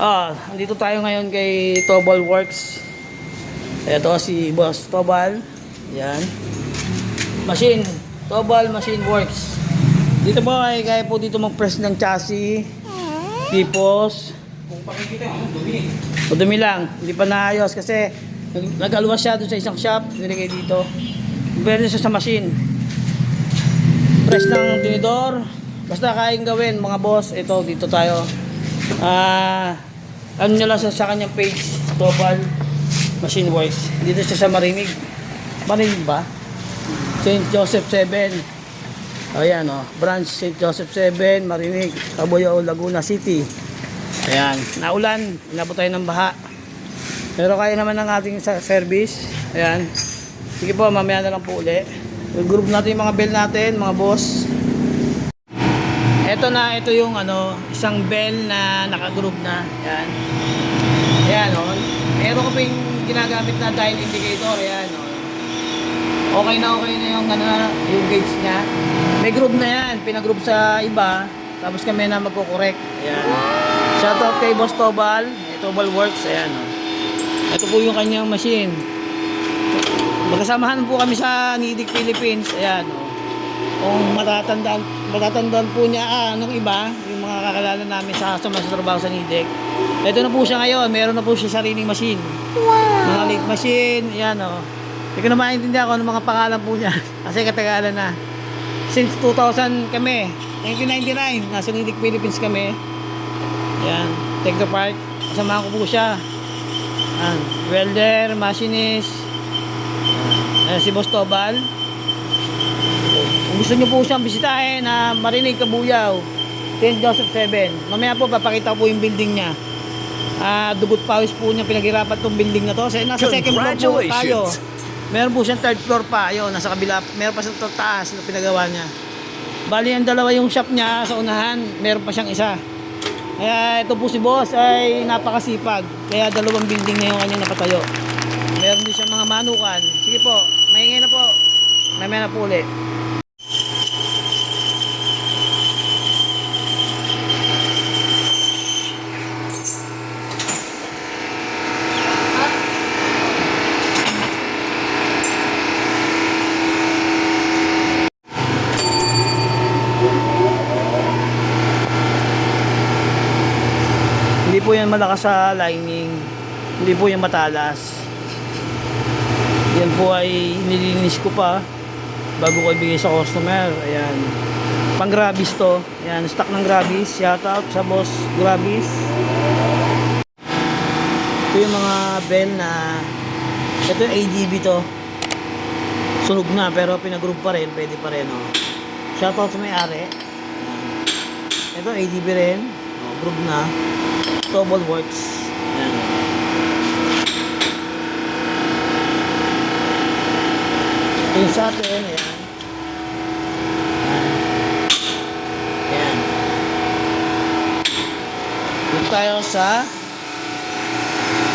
Andito tayo ngayon kay Tobal Works. Ito si Boss Tobal. Yan. Machine. Tobal Machine Works. Dito po ay kaya po dito mag-press ng chassis. Tipos. Kung pakikita yung dumi. Dumi lang. Hindi pa naayos kasi nag-aluwas siya doon sa isang shop. Nilagay dito. Pwede siya sa machine. Press ng tinidor. Basta kayang gawin mga boss. Ito dito tayo. Ano nyo lang sa kanyang page, Tobal Machine Works. Dito siya sa Marinig. Marinig ba? St. Joseph 7. Ayan branch St. Joseph 7, Marinig, Cabuyao, Laguna City. Ayan, naulan, inabot tayo ng baha. Pero kaya naman ng ating service. Ayan. Sige po, mamaya na lang po uli. I-group natin yung mga bell natin, mga boss. Ito yung isang bell na naka-group na. Ayan. Ayan meron ko pa yung ginagamit na dial indicator. Ayan Okay na yung yung gauge niya. May group na yan, pinag-group sa iba. Tapos kami na magko-correct. Ayan. Shoutout kay Boss Tobal, Tobal Works. Ayan Ito po yung kanyang machine. Magkasamahan po kami sa Nidik Philippines. Ayan Kung matatandaan po niya nung iba, yung mga kakalala namin sa trabaho sa Nidec. Ito na po siya ngayon, meron na po siya sariling machine. Wow. Mga late machine, yan Hindi ko na maintindihan kung ano mga pangalan po niya. Kasi katagalan na. Since 2000 kami, 1999, nasa Nidec Philippines kami. Yan, Techno Park. Kasamahan ko po siya. Welder, machinist. Si Boss Tobal. Kung gusto nyo po siyang bisitahin na Marinig, Cabuyao, St. Joseph 7. Mamaya po papakita po yung building niya. Dugot pawis po niya pinaghirapan itong building na to. Nasa second floor po tayo. Meron po siyang third floor pa. Ayun, nasa kabila. Meron pa siyang taas na pinagawa niya. Bali ang dalawa yung shop niya sa unahan. Meron pa siyang isa. Kaya ito po si boss ay napakasipag. Kaya dalawang building na yung kanyang napatayo. Meron din siyang mga manukan. Sige po, maingay na po. Mamaya na po ulit. Hindi po yan malakas sa lining. Hindi po yan matalas. Yan po ay nilinis ko pa bago ko ibigay sa customer. Ayan. Pang Grabis to. Ayan, stock ng Grabis. Shout out sa boss Grabis. Ito yung mga bell na ito yung ADB to. Sunog na pero pinagroup pa rin. Pwede pa rin Shout out sa may-ari. Ito ADB rin. Group na. Tobal Works. Ayan. Yung sa atin, ayan. Ayan. Dito tayo sa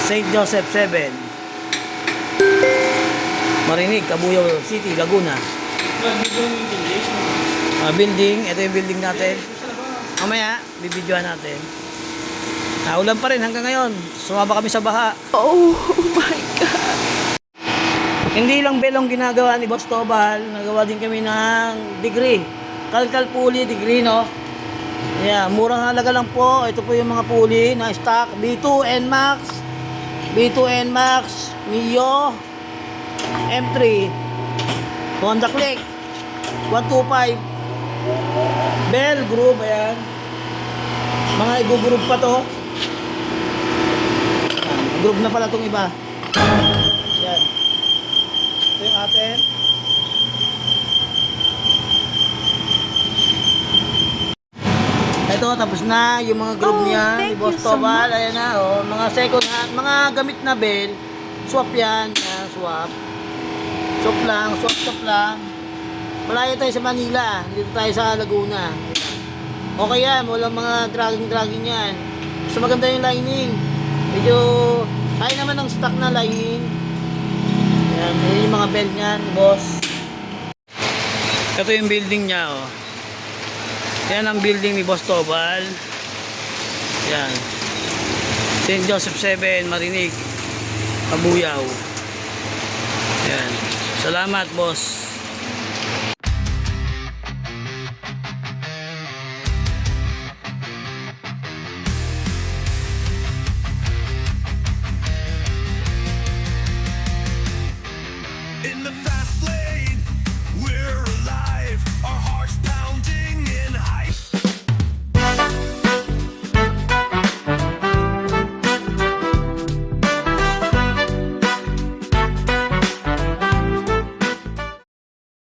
St. Joseph 7. Marinig, Cabuyao City, Laguna. Building. Ito yung building natin. Mamaya, bibidyoan natin. Ulan pa rin hanggang ngayon. Sumaba kami sa baha. Oh my God. Hindi lang belong ginagawa ni Boss Tobal. Nagawa din kami ng degree. Kalkal pulley degree, Yeah, murang halaga lang po. Ito po yung mga pulley na stock. B2 NMAX. B2 NMAX. Mio. M3. Honda Click. 125. Bell Groove. Ayan. Mga i-groove pa to. Groove na pala itong iba. Yan. Ito yung atin. Ito, tapos na yung mga groove niya ni Boss Tobal. Ayan na, mga second hand, mga gamit na bell. Swap yan. Swap. Swap lang. Malayo tayo sa Manila. Dito tayo sa Laguna. Okay yan, walang mga dragging yan. Basta maganda yung lining. Medyo kaya naman ng stock na lining. Ayan, yung mga bell niyan, boss. Ito yung building niya, Yan ang building ni Boss Tobal. Yan. St. Joseph 7, Marinig, Kabuyaw. Ayan. Salamat, boss.